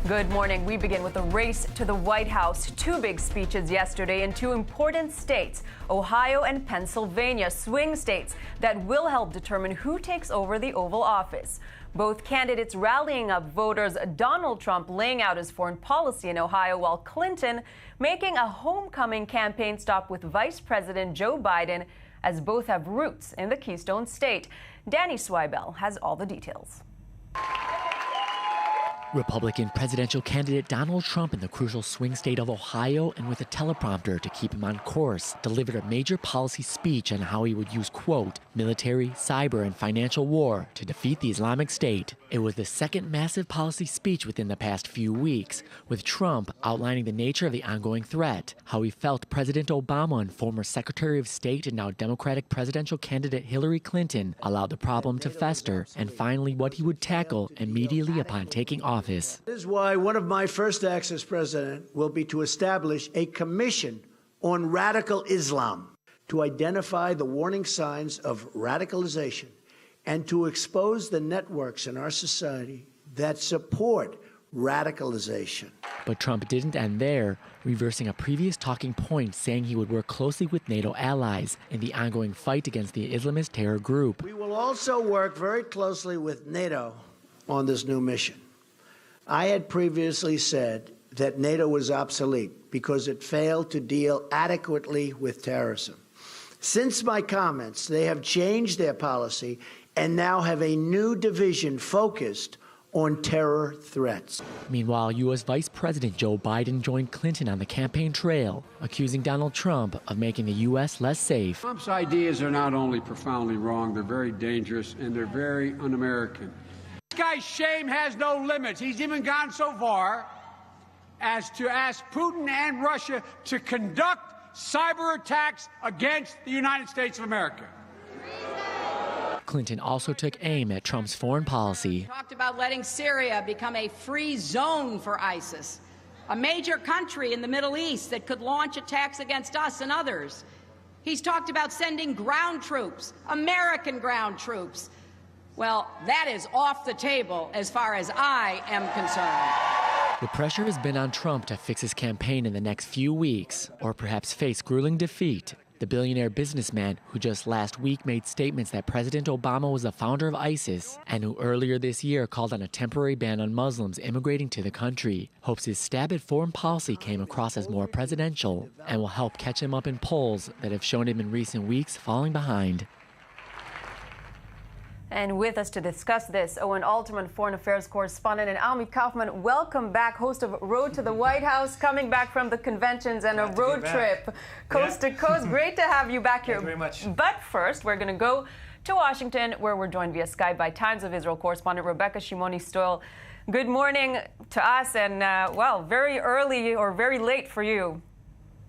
Good morning. We begin with a race to the White House. Two big speeches yesterday in two important states, Ohio and Pennsylvania, swing states that will help determine who takes over the Oval Office. Both candidates rallying up voters, Donald Trump laying out his foreign policy in Ohio, while Clinton making a homecoming campaign stop with Vice President Joe Biden, as both have roots in the Keystone State. Danny Swibel has all the details. Republican presidential candidate Donald Trump in the crucial swing state of Ohio, and with a teleprompter to keep him on course, delivered a major policy speech on how he would use, quote, military, cyber, and financial war to defeat the Islamic State. It was the second massive policy speech within the past few weeks, with Trump outlining the nature of the ongoing threat, how he felt President Obama and former Secretary of State and now Democratic presidential candidate Hillary Clinton allowed the problem to fester, and finally what he would tackle immediately upon taking office. This is why one of my first acts as president will be to establish a commission on radical Islam to identify the warning signs of radicalization and to expose the networks in our society that support radicalization. But Trump didn't end there, reversing a previous talking point, saying he would work closely with NATO allies in the ongoing fight against the Islamist terror group. We will also work very closely with NATO on this new mission. I had previously said that NATO was obsolete because it failed to deal adequately with terrorism. Since my comments, they have changed their policy and now have a new division focused on terror threats. Meanwhile, U.S. Vice President Joe Biden joined Clinton on the campaign trail, accusing Donald Trump of making the U.S. less safe. Trump's ideas are not only profoundly wrong, they're very dangerous and they're very un-American. This guy's shame has no limits. He's even gone so far as to ask Putin and Russia to conduct cyber attacks against the United States of America. Clinton also took aim at Trump's foreign policy. He talked about letting Syria become a free zone for ISIS, a major country in the Middle East that could launch attacks against us and others. He's talked about sending ground troops, American ground troops. Well, that is off the table as far as I am concerned. The pressure has been on Trump to fix his campaign in the next few weeks, or perhaps face grueling defeat. The billionaire businessman who just last week made statements that President Obama was the founder of ISIS, and who earlier this year called on a temporary ban on Muslims immigrating to the country, hopes his stab at foreign policy came across as more presidential and will help catch him up in polls that have shown him in recent weeks falling behind. And with us to discuss this, Owen Alterman, foreign affairs correspondent, and Ami Kaufman, welcome back, host of Road to the White House, coming back from the conventions and a road trip coast to coast. Great to have you back here. Thank you very much. But first, we're going to go to Washington, where we're joined via Skype by Times of Israel correspondent Rebecca Shimoni-Stoyle. Good morning to us, and well, very early or very late for you.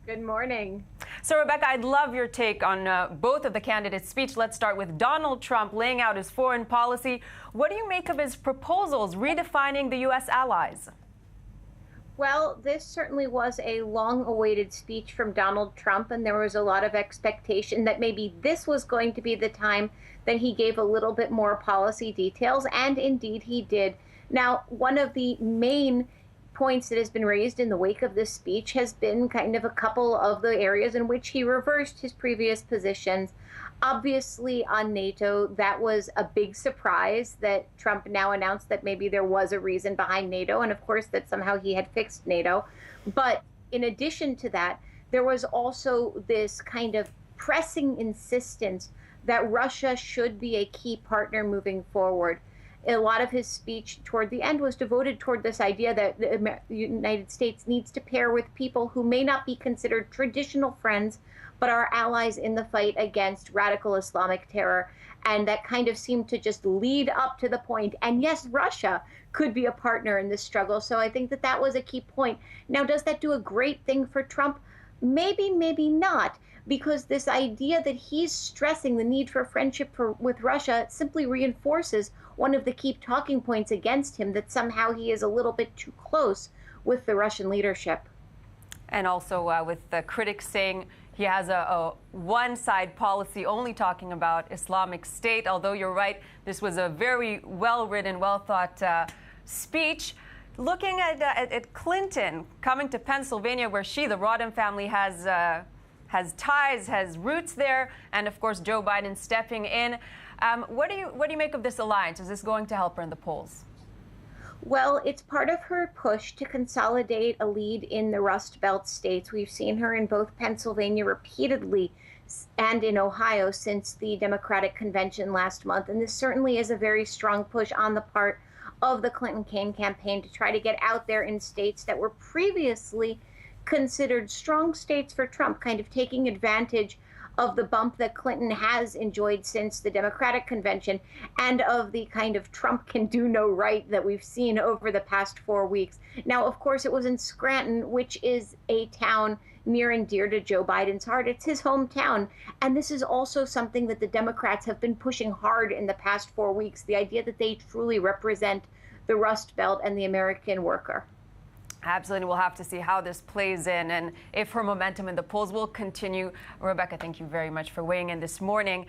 Good morning. So, Rebecca, I'd love your take on both of the candidates' speech. Let's start with Donald Trump laying out his foreign policy. What do you make of his proposals redefining the U.S. allies? Well, this certainly was a long-awaited speech from Donald Trump, and there was a lot of expectation that maybe this was going to be the time that he gave a little bit more policy details, and indeed he did. Now, one of the main points that has been raised in the wake of this speech has been kind of a couple of the areas in which he reversed his previous positions. Obviously, on NATO, that was a big surprise that Trump now announced that maybe there was a reason behind NATO, and of course that somehow he had fixed NATO. But in addition to that, there was also this kind of pressing insistence that Russia should be a key partner moving forward. A lot of his speech toward the end was devoted toward this idea that the United States needs to pair with people who may not be considered traditional friends, but are allies in the fight against radical Islamic terror. And that kind of seemed to just lead up to the point. And yes, Russia could be a partner in this struggle. So I think that that was a key point. Now, does that do a great thing for Trump? Maybe, maybe not. Because this idea that he's stressing the need for friendship with Russia simply reinforces one of the key talking points against him, that somehow he is a little bit too close with the Russian leadership. And also with the critics saying he has a one-side policy only talking about Islamic State, although you're right, this was a very well-written, well-thought speech. Looking at Clinton coming to Pennsylvania, where the Rodham family has ties, has roots there, and of course Joe Biden stepping in. What do you make of this alliance? Is this going to help her in the polls? Well, it's part of her push to consolidate a lead in the Rust Belt states. We've seen her in both Pennsylvania repeatedly and in Ohio since the Democratic convention last month. And this certainly is a very strong push on the part of the Clinton campaign to try to get out there in states that were previously considered strong states for Trump, kind of taking advantage of the bump that Clinton has enjoyed since the Democratic convention and of the kind of Trump can do no right that we've seen over the past 4 weeks. Now, of course, it was in Scranton, which is a town near and dear to Joe Biden's heart. It's his hometown. And this is also something that the Democrats have been pushing hard in the past 4 weeks, the idea that they truly represent the Rust Belt and the American worker. Absolutely. We'll have to see how this plays in and if her momentum in the polls will continue. Rebecca, thank you very much for weighing in this morning.